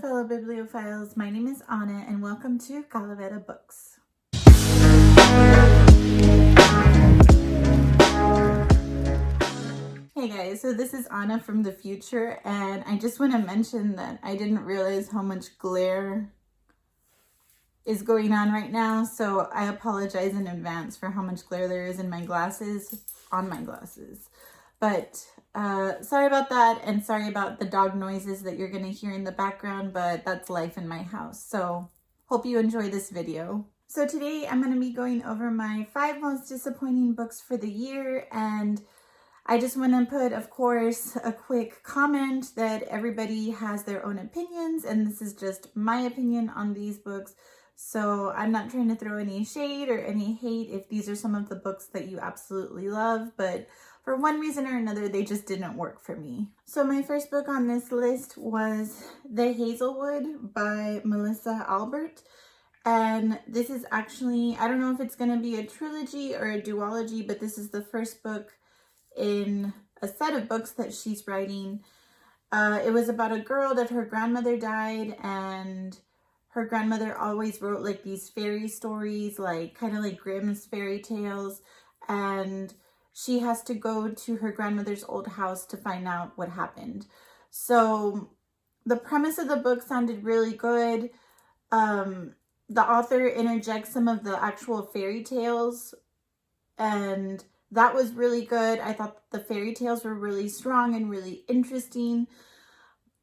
fellow bibliophiles, my name is Anna and welcome to Calavera Books. Hey guys, so this is Anna from the future, and I just want to mention that I didn't realize how much glare is going on right now, so I apologize in advance for how much glare there is in my glasses, on my glasses. But sorry about that, and sorry about the dog noises that you're going to hear in the background, but that's life in my house. So hope you enjoy this video. So today I'm going to be going over my 5 most disappointing books for the year, and I just want to put, of course, a quick comment that everybody has their own opinions, and this is just my opinion on these books. So I'm not trying to throw any shade or any hate if these are some of the books that you absolutely love, but for one reason or another, they just didn't work for me. So my first book on this list was The Hazelwood by Melissa Albert. And this is actually, I don't know if it's going to be a trilogy or a duology, but this is the first book in a set of books that she's writing. It was about a girl that her grandmother died, and her grandmother always wrote like these fairy stories, like kind of like Grimm's fairy tales, and she has to go to her grandmother's old house to find out what happened. So the premise of the book sounded really good. The author interjects some of the actual fairy tales, and that was really good. I thought the fairy tales were really strong and really interesting,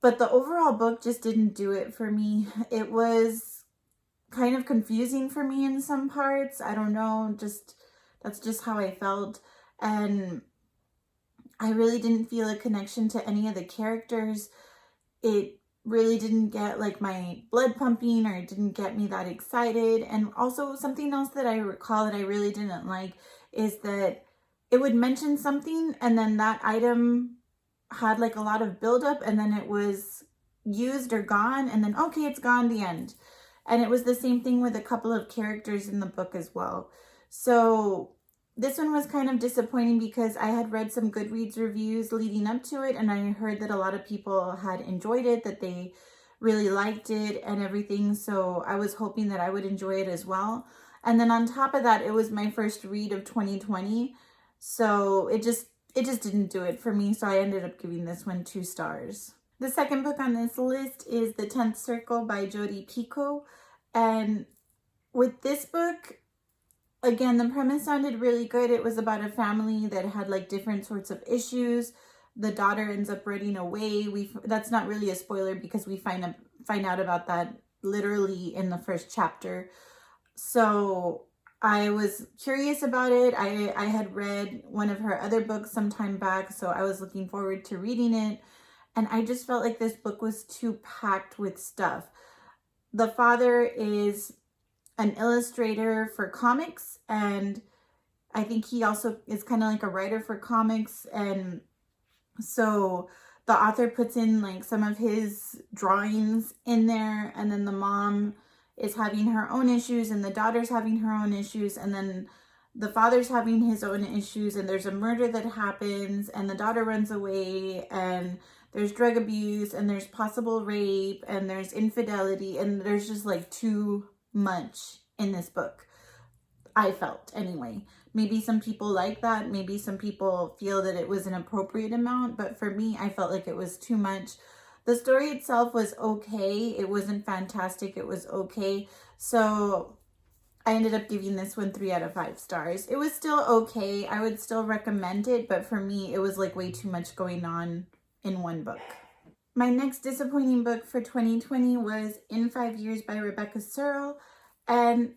but the overall book just didn't do it for me. It was kind of confusing for me in some parts. I don't know, that's just how I felt. And I really didn't feel a connection to any of the characters. It really didn't get like my blood pumping, or it didn't get me that excited. And also something else that I recall that I really didn't like is that it would mention something and then that item had like a lot of buildup, and then it was used or gone, and then okay, it's gone, the end. And it was the same thing with a couple of characters in the book as well. So this one was kind of disappointing because I had read some Goodreads reviews leading up to it, and I heard that a lot of people had enjoyed it, that they really liked it and everything. So I was hoping that I would enjoy it as well. And then on top of that, it was my first read of 2020. So it just didn't do it for me. So I ended up giving this one 2 stars. The second book on this list is The 10th Circle by Jodi Picoult. And with this book, again, the premise sounded really good. It was about a family that had like different sorts of issues. The daughter ends up running away. That's not really a spoiler because we find out about that literally in the first chapter. So I was curious about it. I had read one of her other books some time back, so I was looking forward to reading it. And I just felt like this book was too packed with stuff. The father is an illustrator for comics, and I think he also is kind of like a writer for comics, and so the author puts in like some of his drawings in there, and then the mom is having her own issues, and the daughter's having her own issues, and then the father's having his own issues, and there's a murder that happens, and the daughter runs away, and there's drug abuse, and there's possible rape, and there's infidelity, and there's just like too much in this book, I felt anyway. Maybe some people like that, maybe some people feel that it was an appropriate amount, but for me, I felt like it was too much. The story itself was okay. It wasn't fantastic, it was okay. So I ended up giving this one 3 out of 5 stars. It was still okay. I would still recommend it, but for me, it was like way too much going on in one book. My next disappointing book for 2020 was In 5 Years by Rebecca Searle, and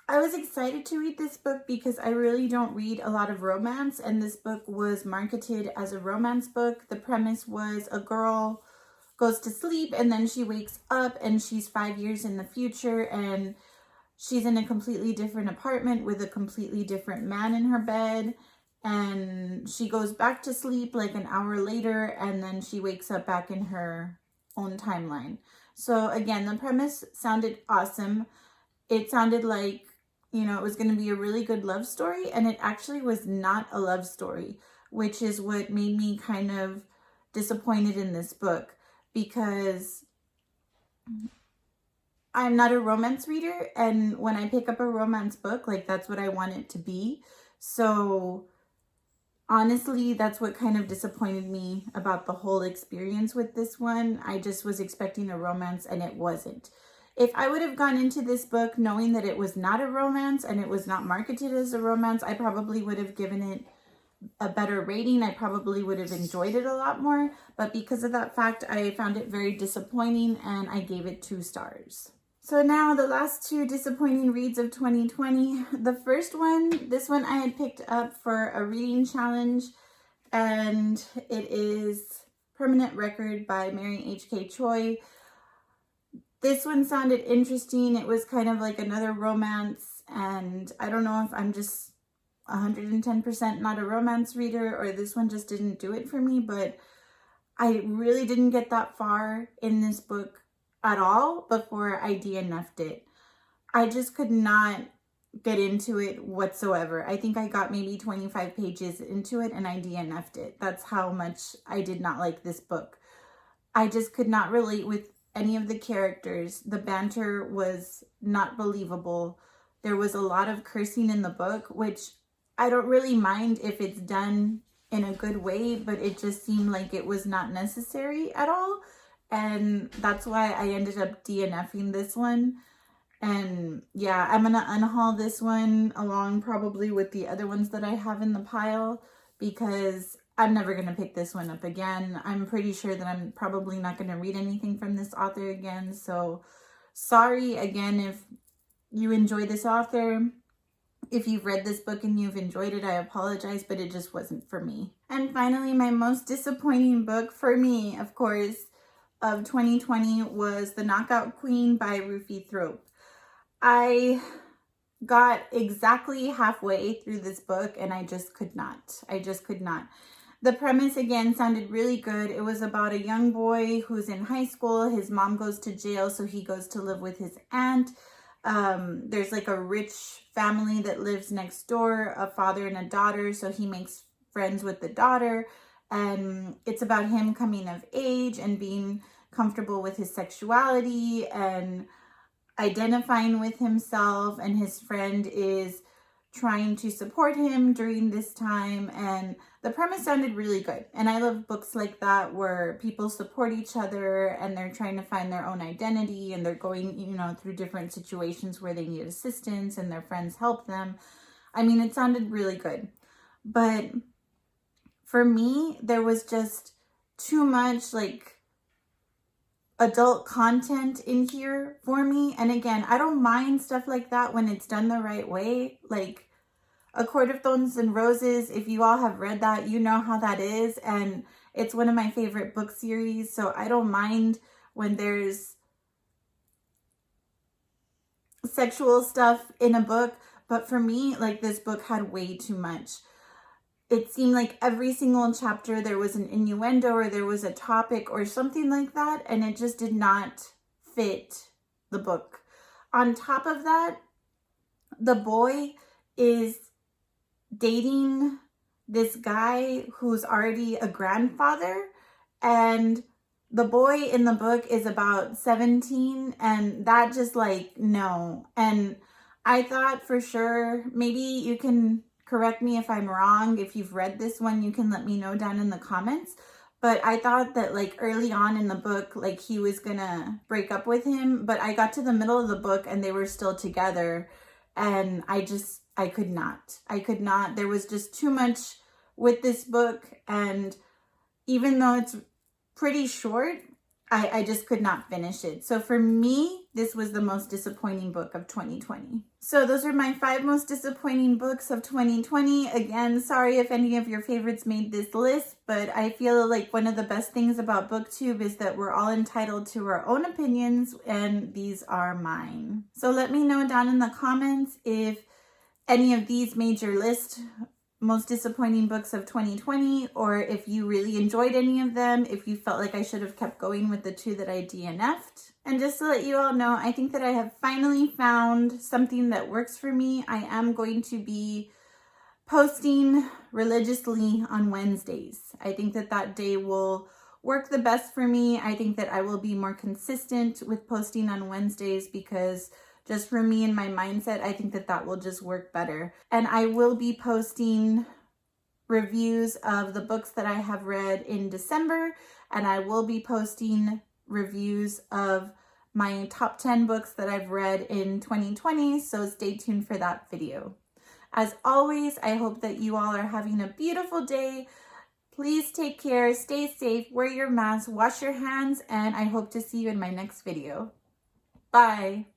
I was excited to read this book because I really don't read a lot of romance, and this book was marketed as a romance book. The premise was a girl goes to sleep and then she wakes up and she's 5 years in the future, and she's in a completely different apartment with a completely different man in her bed. And she goes back to sleep like an hour later, and then she wakes up back in her own timeline. So again, the premise sounded awesome. It sounded like, you know, it was going to be a really good love story, and it actually was not a love story, which is what made me kind of disappointed in this book, because I'm not a romance reader, and when I pick up a romance book, like, that's what I want it to be. So honestly, that's what kind of disappointed me about the whole experience with this one. I just was expecting a romance and it wasn't. If I would have gone into this book knowing that it was not a romance and it was not marketed as a romance, I probably would have given it a better rating. I probably would have enjoyed it a lot more. But because of that fact, I found it very disappointing and I gave it 2 stars. So now the last 2 disappointing reads of 2020. The first one, this one I had picked up for a reading challenge, and it is Permanent Record by Mary H.K. Choi. This one sounded interesting. It was kind of like another romance, and I don't know if I'm just 110% not a romance reader or this one just didn't do it for me, but I really didn't get that far in this book at all before I DNF'd it. I just could not get into it whatsoever. I think I got maybe 25 pages into it and I DNF'd it. That's how much I did not like this book. I just could not relate with any of the characters. The banter was not believable. There was a lot of cursing in the book, which I don't really mind if it's done in a good way, but it just seemed like it was not necessary at all. And that's why I ended up DNFing this one. And yeah, I'm going to unhaul this one along probably with the other ones that I have in the pile, because I'm never going to pick this one up again. I'm pretty sure that I'm probably not going to read anything from this author again. So sorry again if you enjoy this author. If you've read this book and you've enjoyed it, I apologize, but it just wasn't for me. And finally, my most disappointing book for me, of course, of 2020 was The Knockout Queen by Rufi Thrope. I got exactly halfway through this book and I just could not. The premise again sounded really good. It was about a young boy who's in high school. His mom goes to jail, so he goes to live with his aunt. There's like a rich family that lives next door, a father and a daughter, so he makes friends with the daughter. And it's about him coming of age and being comfortable with his sexuality and identifying with himself, and his friend is trying to support him during this time. And the premise sounded really good, and I love books like that where people support each other and they're trying to find their own identity and they're going, through different situations where they need assistance and their friends help them. I mean, it sounded really good, but for me, there was just too much like adult content in here for me. And again, I don't mind stuff like that when it's done the right way. Like A Court of Thorns and Roses, if you all have read that, you know how that is. And it's one of my favorite book series. So I don't mind when there's sexual stuff in a book. But for me, like, this book had way too much. It seemed like every single chapter there was an innuendo or there was a topic or something like that, and it just did not fit the book. On top of that, the boy is dating this guy who's already a grandfather, and the boy in the book is about 17, and that just like, no. And I thought for sure, maybe you can correct me if I'm wrong. If you've read this one, you can let me know down in the comments. But I thought that like early on in the book, like he was gonna break up with him. But I got to the middle of the book and they were still together. And I could not. There was just too much with this book. And even though it's pretty short, I just could not finish it. So for me, this was the most disappointing book of 2020. So those are my 5 most disappointing books of 2020. Again, sorry if any of your favorites made this list, but I feel like one of the best things about BookTube is that we're all entitled to our own opinions, and these are mine. So let me know down in the comments if any of these made your list, most disappointing books of 2020, or if you really enjoyed any of them, if you felt like I should have kept going with the 2 that I DNF'd. And just to let you all know, I think that I have finally found something that works for me. I am going to be posting religiously on Wednesdays. I think that that day will work the best for me. I think that I will be more consistent with posting on Wednesdays because just for me and my mindset, I think that that will just work better. And I will be posting reviews of the books that I have read in December, and I will be posting reviews of my top 10 books that I've read in 2020, so stay tuned for that video. As always, I hope that you all are having a beautiful day. Please take care, stay safe, wear your mask, wash your hands, and I hope to see you in my next video. Bye.